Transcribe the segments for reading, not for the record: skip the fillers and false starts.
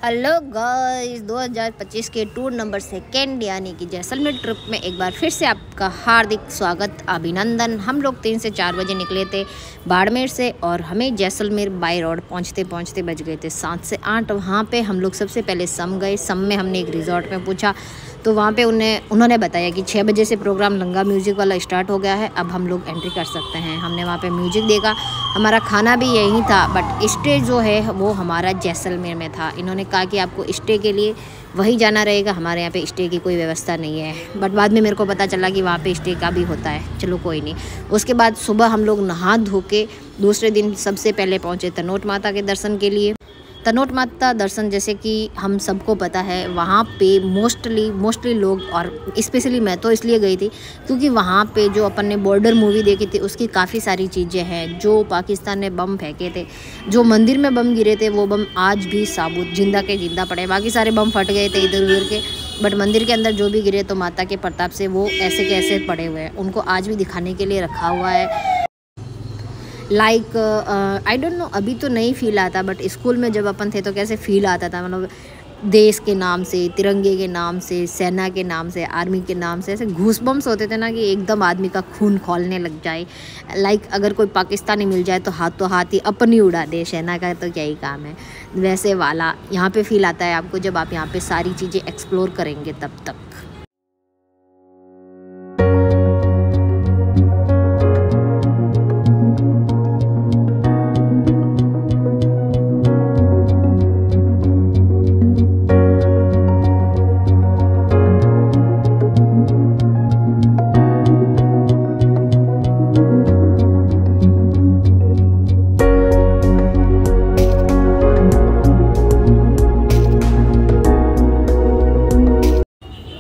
Hello guys, 2025 के tour number 2 यानी कि जैसलमेर ट्रिप में एक बार फिर से आपका हार्दिक स्वागत, अभिनंदन। हम लोग 3 से 4 बजे निकले थे बाड़मेर से और हमें जैसलमेर बाय रोड पहुंचते पहुंचते बज गए थे 7 से 8। वहाँ पे हम लोग सबसे पहले सम गए। सम में हमने एक रिजॉर्ट में पूछा तो वहाँ पे उन्होंने बताया कि 6 बजे से प्रोग्राम लंगा म्यूज़िक वाला स्टार्ट हो गया है, अब हम लोग एंट्री कर सकते हैं। हमने वहाँ पे म्यूज़िक देखा, हमारा खाना भी यहीं था, बट स्टे जो है वो हमारा जैसलमेर में था। इन्होंने कहा कि आपको स्टे के लिए वही जाना रहेगा, हमारे यहाँ पे स्टे की कोई व्यवस्था नहीं है। बट बाद में मेरे को पता चला कि वहाँ पे स्टे का भी होता है। चलो कोई नहीं। उसके बाद सुबह हम लोग नहा धो के दूसरे दिन सबसे पहले पहुँचे तनोट माता के दर्शन के लिए। तनोट माता दर्शन, जैसे कि हम सबको पता है, वहाँ पे मोस्टली लोग, और स्पेशली मैं तो इसलिए गई थी क्योंकि वहाँ पे जो अपन ने बॉर्डर मूवी देखी थी उसकी काफ़ी सारी चीज़ें हैं। जो पाकिस्तान ने बम फेंके थे, जो मंदिर में बम गिरे थे, वो बम आज भी साबुत जिंदा के जिंदा पड़े। बाकी सारे बम फट गए थे इधर उधर के, बट मंदिर के अंदर जो भी गिरे तो माता के प्रताप से वो ऐसे के ऐसे पड़े हुए हैं। उनको आज भी दिखाने के लिए रखा हुआ है। लाइक आई डोंट नो, अभी तो नहीं फील आता, बट स्कूल में जब अपन थे तो कैसे फील आता था, मतलब देश के नाम से, तिरंगे के नाम से, सेना के नाम से, आर्मी के नाम से ऐसे घूसबम्स होते थे ना कि एकदम आदमी का खून खौलने लग जाए। लाइक अगर कोई पाकिस्तानी मिल जाए तो हाथों हाथ ही अपनी उड़ा दे, सेना का तो क्या ही काम है। वैसे वाला यहाँ पे फील आता है आपको जब आप यहाँ पे सारी चीज़ें एक्सप्लोर करेंगे तब तक।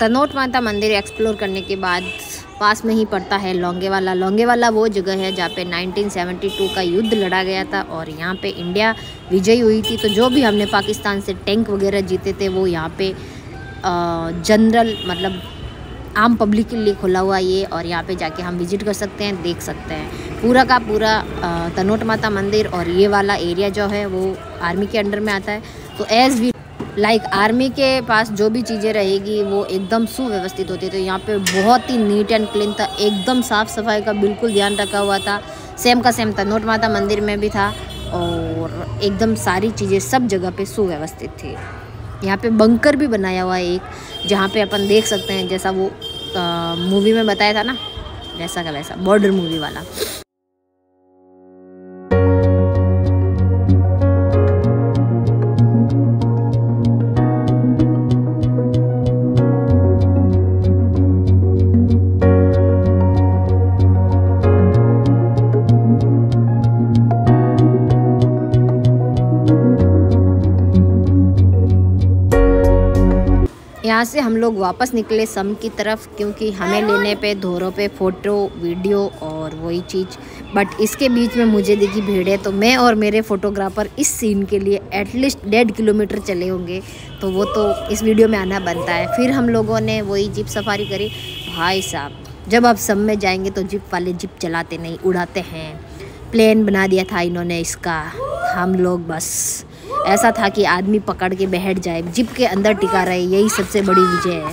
तनोट माता मंदिर एक्सप्लोर करने के बाद पास में ही पड़ता है लोंगेवाला। लोंगेवाला वो जगह है जहाँ पे 1972 का युद्ध लड़ा गया था और यहाँ पे इंडिया विजयी हुई थी। तो जो भी हमने पाकिस्तान से टैंक वगैरह जीते थे वो यहाँ पे जनरल, मतलब आम पब्लिक के लिए खुला हुआ ये, और यहाँ पे जाके हम विजिट कर सकते हैं, देख सकते हैं पूरा का पूरा तनोट माता मंदिर। और ये वाला एरिया जो है वो आर्मी के अंडर में आता है। तो एज वी लाइक आर्मी के पास जो भी चीज़ें रहेगी वो एकदम सुव्यवस्थित होती है। तो यहाँ पे बहुत ही नीट एंड क्लीन था, एकदम साफ़ सफाई का बिल्कुल ध्यान रखा हुआ था। सेम का सेम तनोट माता मंदिर में भी था और एकदम सारी चीज़ें सब जगह पे सुव्यवस्थित थी। यहाँ पे बंकर भी बनाया हुआ है एक, जहाँ पे अपन देख सकते हैं जैसा वो मूवी में बताया था ना, वैसा का वैसा बॉर्डर मूवी वाला। यहाँ से हम लोग वापस निकले सम की तरफ, क्योंकि हमें लेने पे धोरों पे फ़ोटो वीडियो और वही चीज़। बट इसके बीच में मुझे दिखी भीड़, तो मैं और मेरे फोटोग्राफर इस सीन के लिए एटलीस्ट 1.5 किलोमीटर चले होंगे, तो वो तो इस वीडियो में आना बनता है। फिर हम लोगों ने वही जीप सफारी करी। भाई साहब, जब आप सम में जाएंगे तो जीप वाले जीप चलाते नहीं, उड़ाते हैं। प्लेन बना दिया था इन्होंने इसका। हम लोग बस ऐसा था कि आदमी पकड़ के बैठ जाए, जिप के अंदर टिका रहे, यही सबसे बड़ी विजय है।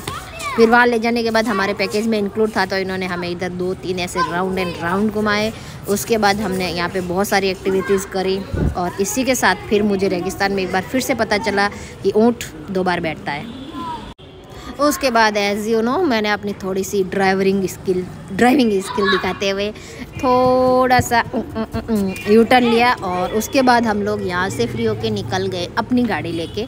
फिर वहाँ ले जाने के बाद हमारे पैकेज में इंक्लूड था, तो इन्होंने हमें इधर 2-3 ऐसे राउंड एंड राउंड घुमाए। उसके बाद हमने यहाँ पे बहुत सारी एक्टिविटीज़ करी और इसी के साथ फिर मुझे रेगिस्तान में एक बार फिर से पता चला कि ऊँट 2 बार बैठता है। उसके बाद एज यू नो, मैंने अपनी थोड़ी सी ड्राइविंग स्किल दिखाते हुए थोड़ा सा यू टर्न लिया और उसके बाद हम लोग यहाँ से फ्री होके निकल गए अपनी गाड़ी लेके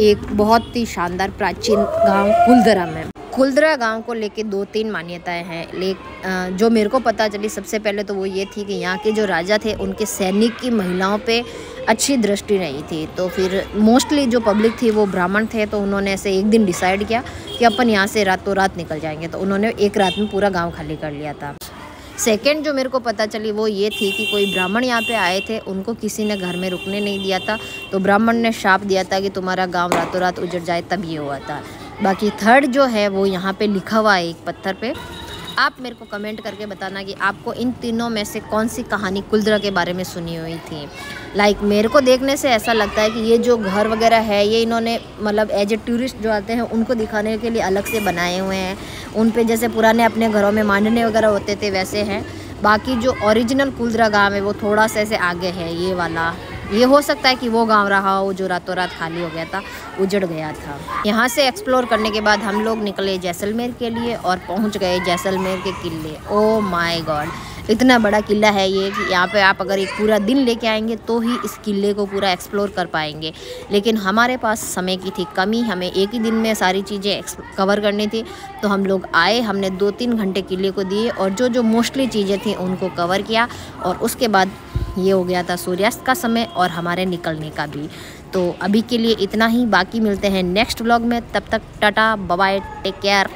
एक बहुत ही शानदार प्राचीन गांव कुलधरा में। कुलधरा गांव को लेके 2-3 मान्यताएं हैं। जो मेरे को पता चली सबसे पहले तो वो ये थी कि यहाँ के जो राजा थे उनके सैनिक की महिलाओं पे अच्छी दृष्टि नहीं थी। तो फिर मोस्टली जो पब्लिक थी वो ब्राह्मण थे, तो उन्होंने ऐसे एक दिन डिसाइड किया कि अपन यहाँ से रातों रात निकल जाएंगे। तो उन्होंने एक रात में पूरा गाँव खाली कर लिया था। सेकेंड जो मेरे को पता चली वो ये थी कि कोई ब्राह्मण यहाँ पे आए थे, उनको किसी ने घर में रुकने नहीं दिया था, तो ब्राह्मण ने शाप दिया था कि तुम्हारा गांव रातों रात उजड़ जाए, तब ये हुआ था। बाकी थर्ड जो है वो यहाँ पे लिखा हुआ है एक पत्थर पे, आप मेरे को कमेंट करके बताना कि आपको इन तीनों में से कौन सी कहानी कुल्द्रा के बारे में सुनी हुई थी। लाइक मेरे को देखने से ऐसा लगता है कि ये जो घर वगैरह है ये इन्होंने मतलब एज ए टूरिस्ट जो आते हैं उनको दिखाने के लिए अलग से बनाए हुए हैं। उन पे जैसे पुराने अपने घरों में मांडने वगैरह होते थे वैसे हैं। बाकी जो ओरिजिनल कुल्द्रा गाँव है वो थोड़ा सा ऐसे आगे है ये वाला। ये हो सकता है कि वो गांव रहा हो जो रातों रात खाली हो गया था, उजड़ गया था। यहाँ से एक्सप्लोर करने के बाद हम लोग निकले जैसलमेर के लिए और पहुँच गए जैसलमेर के किले। ओ माय गॉड, इतना बड़ा किला है ये कि यहाँ पे आप अगर एक पूरा दिन लेके आएंगे तो ही इस किले को पूरा एक्सप्लोर कर पाएंगे। लेकिन हमारे पास समय की थी कमी, हमें एक ही दिन में सारी चीज़ें कवर करनी थी। तो हम लोग आए, हमने 2-3 घंटे किले को दिए और जो मोस्टली चीज़ें थी उनको कवर किया। और उसके बाद ये हो गया था सूर्यास्त का समय और हमारे निकलने का भी। तो अभी के लिए इतना ही, बाकी मिलते हैं नेक्स्ट व्लॉग में। तब तक टाटा बाय बाय, टेक केयर।